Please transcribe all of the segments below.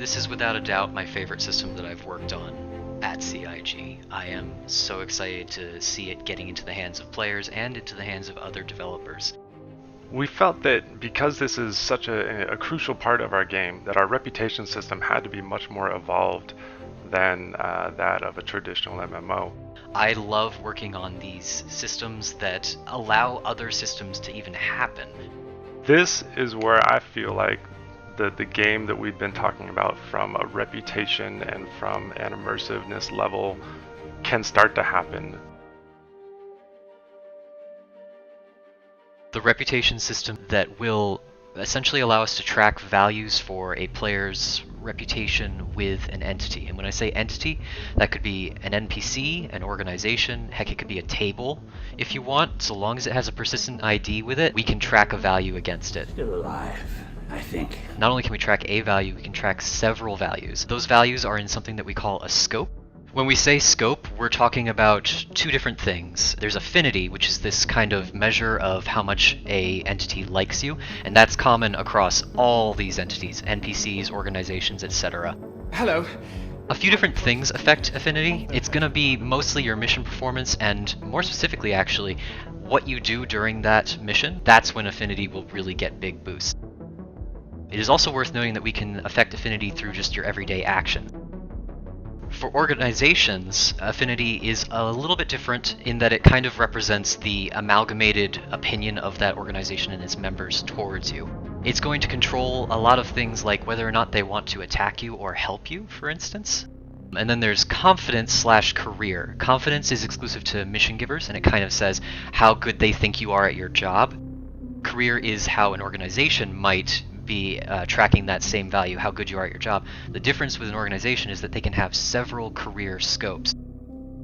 This is without a doubt my favorite system that I've worked on at CIG. I am so excited to see it getting into the hands of players and into the hands of other developers. We felt that because this is such a crucial part of our game, that our reputation system had to be much more evolved than that of a traditional MMO. I love working on these systems that allow other systems to even happen. This is where I feel like the game that we've been talking about from a reputation and from an immersiveness level can start to happen. The reputation system that will essentially allow us to track values for a player's reputation with an entity. And when I say entity, that could be an NPC, an organization, heck, it could be a table if you want. So long as it has a persistent ID with it, we can track a value against it. Still alive, I think. Not only can we track a value, we can track several values. Those values are in something that we call a scope. When we say scope, we're talking about two different things. There's affinity, which is this kind of measure of how much a entity likes you, and that's common across all these entities, NPCs, organizations, etc. Hello. A few different things affect affinity. It's going to be mostly your mission performance, and more specifically actually, what you do during that mission. That's when affinity will really get big boosts. It is also worth noting that we can affect affinity through just your everyday action. For organizations, affinity is a little bit different in that it kind of represents the amalgamated opinion of that organization and its members towards you. It's going to control a lot of things like whether or not they want to attack you or help you, for instance. And then there's confidence/career. Confidence is exclusive to mission givers, and it kind of says how good they think you are at your job. Career is how an organization might be tracking that same value, how good you are at your job. The difference with an organization is that they can have several career scopes.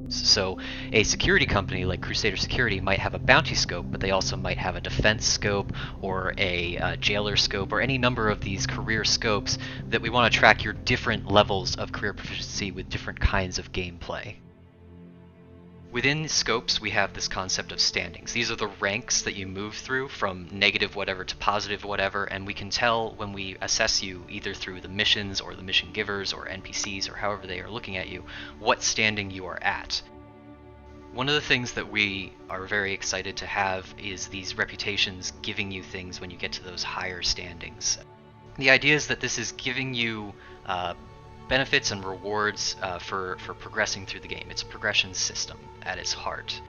So a security company like Crusader Security might have a bounty scope, but they also might have a defense scope or a jailer scope or any number of these career scopes that we want to track your different levels of career proficiency with different kinds of gameplay. Within scopes, we have this concept of standings. These are the ranks that you move through from negative whatever to positive whatever, and we can tell when we assess you either through the missions or the mission givers or NPCs or however they are looking at you, what standing you are at. One of the things that we are very excited to have is these reputations giving you things when you get to those higher standings. The idea is that this is giving you benefits and rewards for progressing through the game. It's a progression system at its heart.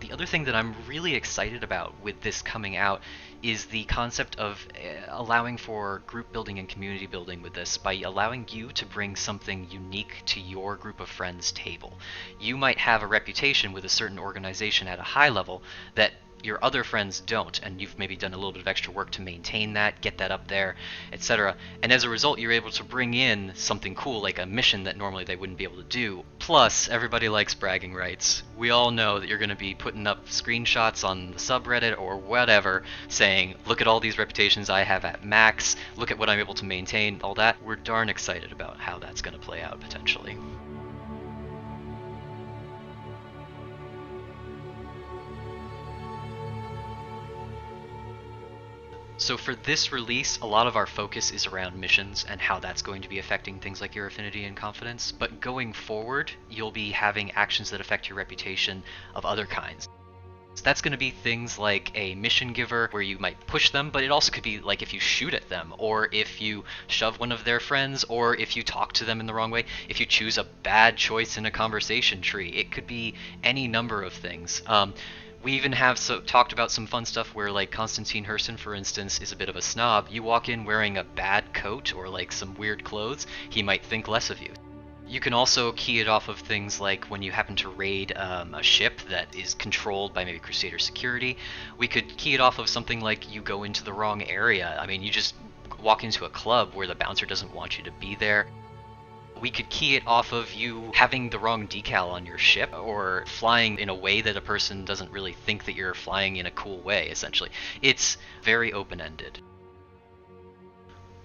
The other thing that I'm really excited about with this coming out is the concept of allowing for group building and community building with this by allowing you to bring something unique to your group of friends table. You might have a reputation with a certain organization at a high level that your other friends don't, and you've maybe done a little bit of extra work to maintain that, get that up there, etc. And as a result, you're able to bring in something cool like a mission that normally they wouldn't be able to do. Plus, everybody likes bragging rights. We all know that you're going to be putting up screenshots on the subreddit or whatever saying, look at all these reputations I have at max, look at what I'm able to maintain, all that. We're darn excited about how that's going to play out potentially. So for this release, a lot of our focus is around missions and how that's going to be affecting things like your affinity and confidence. But going forward, you'll be having actions that affect your reputation of other kinds. So that's going to be things like a mission giver where you might push them, but it also could be like if you shoot at them, or if you shove one of their friends, or if you talk to them in the wrong way, if you choose a bad choice in a conversation tree. It could be any number of things. We even have talked about some fun stuff where, like, Konstantin Herson, for instance, is a bit of a snob. You walk in wearing a bad coat or, like, some weird clothes, he might think less of you. You can also key it off of things like when you happen to raid a ship that is controlled by maybe Crusader Security. We could key it off of something like you go into the wrong area. I mean, you just walk into a club where the bouncer doesn't want you to be there. We could key it off of you having the wrong decal on your ship, or flying in a way that a person doesn't really think that you're flying in a cool way, essentially. It's very open-ended.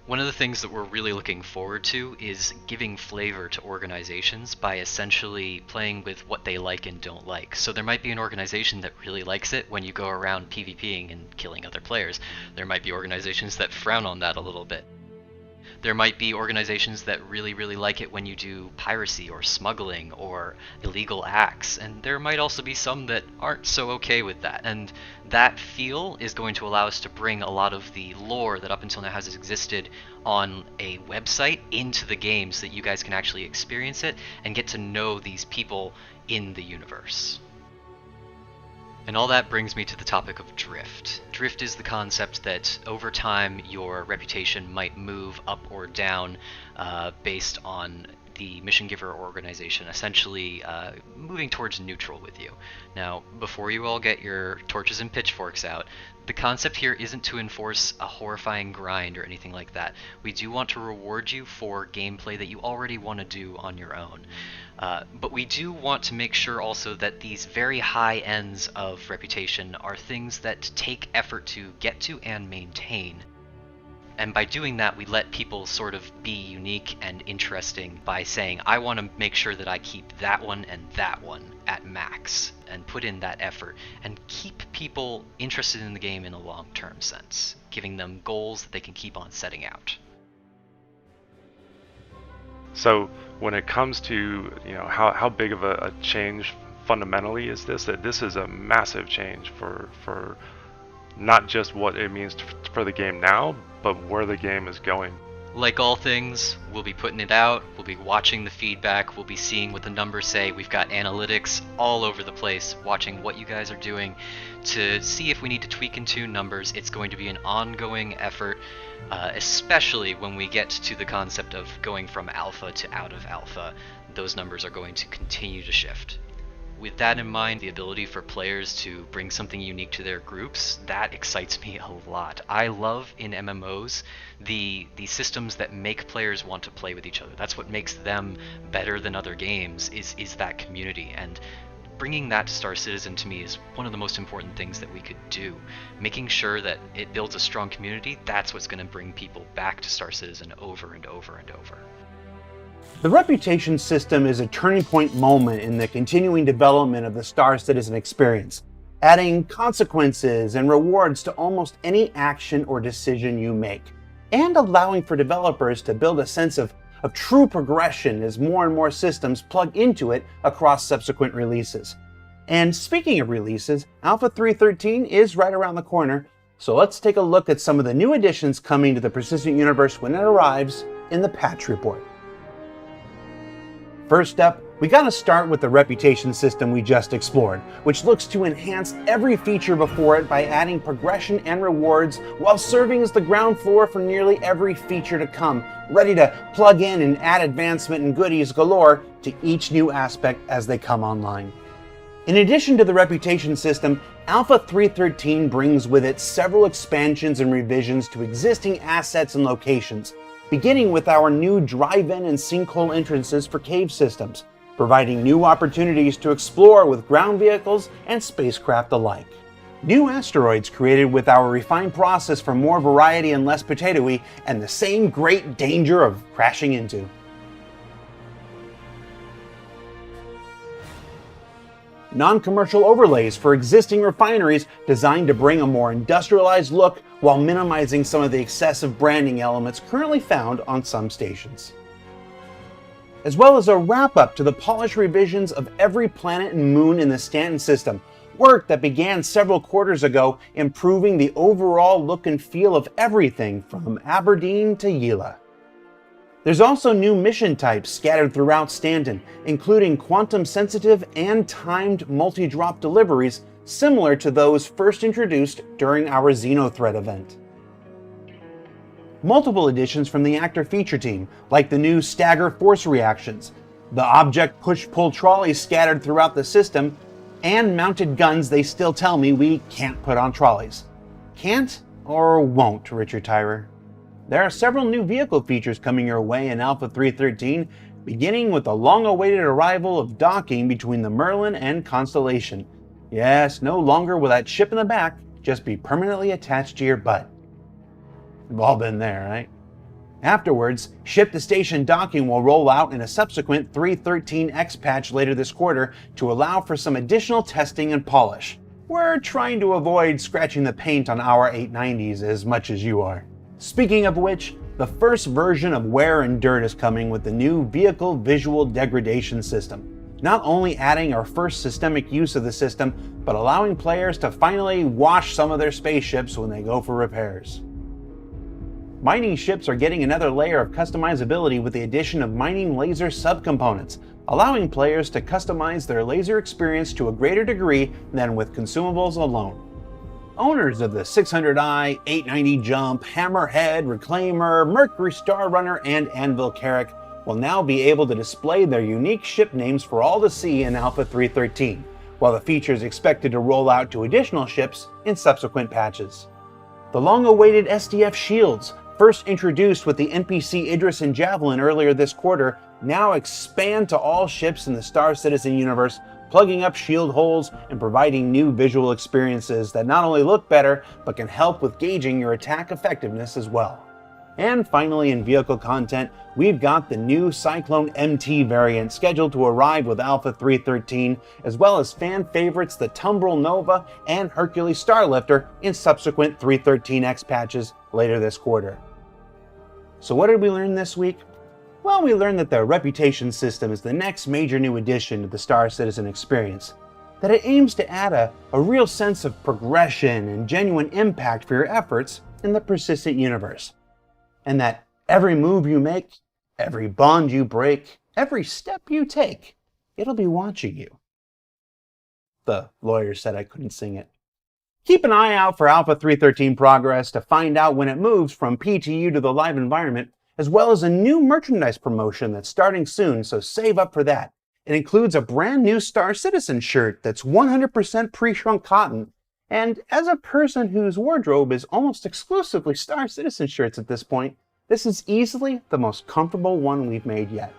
One of the things that we're really looking forward to is giving flavor to organizations by essentially playing with what they like and don't like. So there might be an organization that really likes it when you go around PvPing and killing other players. There might be organizations that frown on that a little bit. There might be organizations that really, really like it when you do piracy or smuggling or illegal acts, and there might also be some that aren't so okay with that. And that feel is going to allow us to bring a lot of the lore that up until now has existed on a website into the game so that you guys can actually experience it and get to know these people in the universe. And all that brings me to the topic of drift. Drift is the concept that over time your reputation might move up or down based on the mission giver organization essentially moving towards neutral with you. Now, before you all get your torches and pitchforks out, the concept here isn't to enforce a horrifying grind or anything like that. We do want to reward you for gameplay that you already want to do on your own. But we do want to make sure also that these very high ends of reputation are things that take effort to get to and maintain. And by doing that, we let people sort of be unique and interesting by saying, I want to make sure that I keep that one and that one at max, and put in that effort, and keep people interested in the game in a long-term sense, giving them goals that they can keep on setting out. So when it comes to how big of a change fundamentally is this, that this is a massive change for not just what it means for the game now, but where the game is going. Like all things, we'll be putting it out, we'll be watching the feedback, we'll be seeing what the numbers say. We've got analytics all over the place, watching what you guys are doing to see if we need to tweak and tune numbers. It's going to be an ongoing effort, especially when we get to the concept of going from alpha to out of alpha. Those numbers are going to continue to shift. With that in mind, the ability for players to bring something unique to their groups, that excites me a lot. I love in MMOs the systems that make players want to play with each other. That's what makes them better than other games, is that community. And bringing that to Star Citizen to me is one of the most important things that we could do. Making sure that it builds a strong community, that's what's going to bring people back to Star Citizen over and over and over. The reputation system is a turning point moment in the continuing development of the Star Citizen experience, adding consequences and rewards to almost any action or decision you make, and allowing for developers to build a sense of true progression as more and more systems plug into it across subsequent releases. And speaking of releases, Alpha 3.13 is right around the corner, so let's take a look at some of the new additions coming to the Persistent Universe when it arrives in the patch report. First up, we gotta start with the reputation system we just explored, which looks to enhance every feature before it by adding progression and rewards while serving as the ground floor for nearly every feature to come, ready to plug in and add advancement and goodies galore to each new aspect as they come online. In addition to the reputation system, Alpha 3.13 brings with it several expansions and revisions to existing assets and locations, beginning with our new drive-in and sinkhole entrances for cave systems, providing new opportunities to explore with ground vehicles and spacecraft alike. New asteroids created with our refined process for more variety and less potatoey, and the same great danger of crashing into. Non-commercial overlays for existing refineries designed to bring a more industrialized look while minimizing some of the excessive branding elements currently found on some stations. As well as a wrap-up to the polished revisions of every planet and moon in the Stanton system, work that began several quarters ago, improving the overall look and feel of everything from Aberdeen to Yela. There's also new mission types scattered throughout Stanton, including quantum-sensitive and timed multi-drop deliveries similar to those first introduced during our Xenothreat event. Multiple additions from the actor feature team, like the new stagger force reactions, the object push-pull trolleys scattered throughout the system, and mounted guns they still tell me we can't put on trolleys. Can't or won't, Richard Tyrer. There are several new vehicle features coming your way in Alpha 3.13, beginning with the long-awaited arrival of docking between the Merlin and Constellation. Yes, no longer will that ship in the back just be permanently attached to your butt. We've all been there, right? Afterwards, ship-to-station docking will roll out in a subsequent 3.13x patch later this quarter to allow for some additional testing and polish. We're trying to avoid scratching the paint on our 890s as much as you are. Speaking of which, The first version of Wear and Dirt is coming with the new Vehicle Visual Degradation system, not only adding our first systemic use of the system, but allowing players to finally wash some of their spaceships when they go for repairs. Mining ships are getting another layer of customizability with the addition of mining laser subcomponents, allowing players to customize their laser experience to a greater degree than with consumables alone. Owners of the 600i, 890 Jump, Hammerhead, Reclaimer, Mercury Star Runner, and Anvil Carrack will now be able to display their unique ship names for all to see in Alpha 3.13, while the feature is expected to roll out to additional ships in subsequent patches. The long-awaited SDF shields, first introduced with the NPC Idris and Javelin earlier this quarter, now expand to all ships in the Star Citizen universe, plugging up shield holes and providing new visual experiences that not only look better, but can help with gauging your attack effectiveness as well. And finally, in vehicle content, we've got the new Cyclone MT variant scheduled to arrive with Alpha 3.13, as well as fan favorites the Tumbril Nova and Hercules Starlifter in subsequent 3.13x patches later this quarter. So what did we learn this week? Well, we learned that the Reputation system is the next major new addition to the Star Citizen experience, that it aims to add a real sense of progression and genuine impact for your efforts in the persistent universe, and that every move you make, every bond you break, every step you take, it'll be watching you. The lawyer said I couldn't sing it. Keep an eye out for Alpha 3.13 progress to find out when it moves from PTU to the live environment, as well as a new merchandise promotion that's starting soon, so save up for that. It includes a brand new Star Citizen shirt that's 100% pre-shrunk cotton, and as a person whose wardrobe is almost exclusively Star Citizen shirts at this point, this is easily the most comfortable one we've made yet.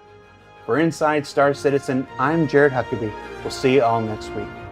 For Inside Star Citizen, I'm Jared Huckaby. We'll see you all next week.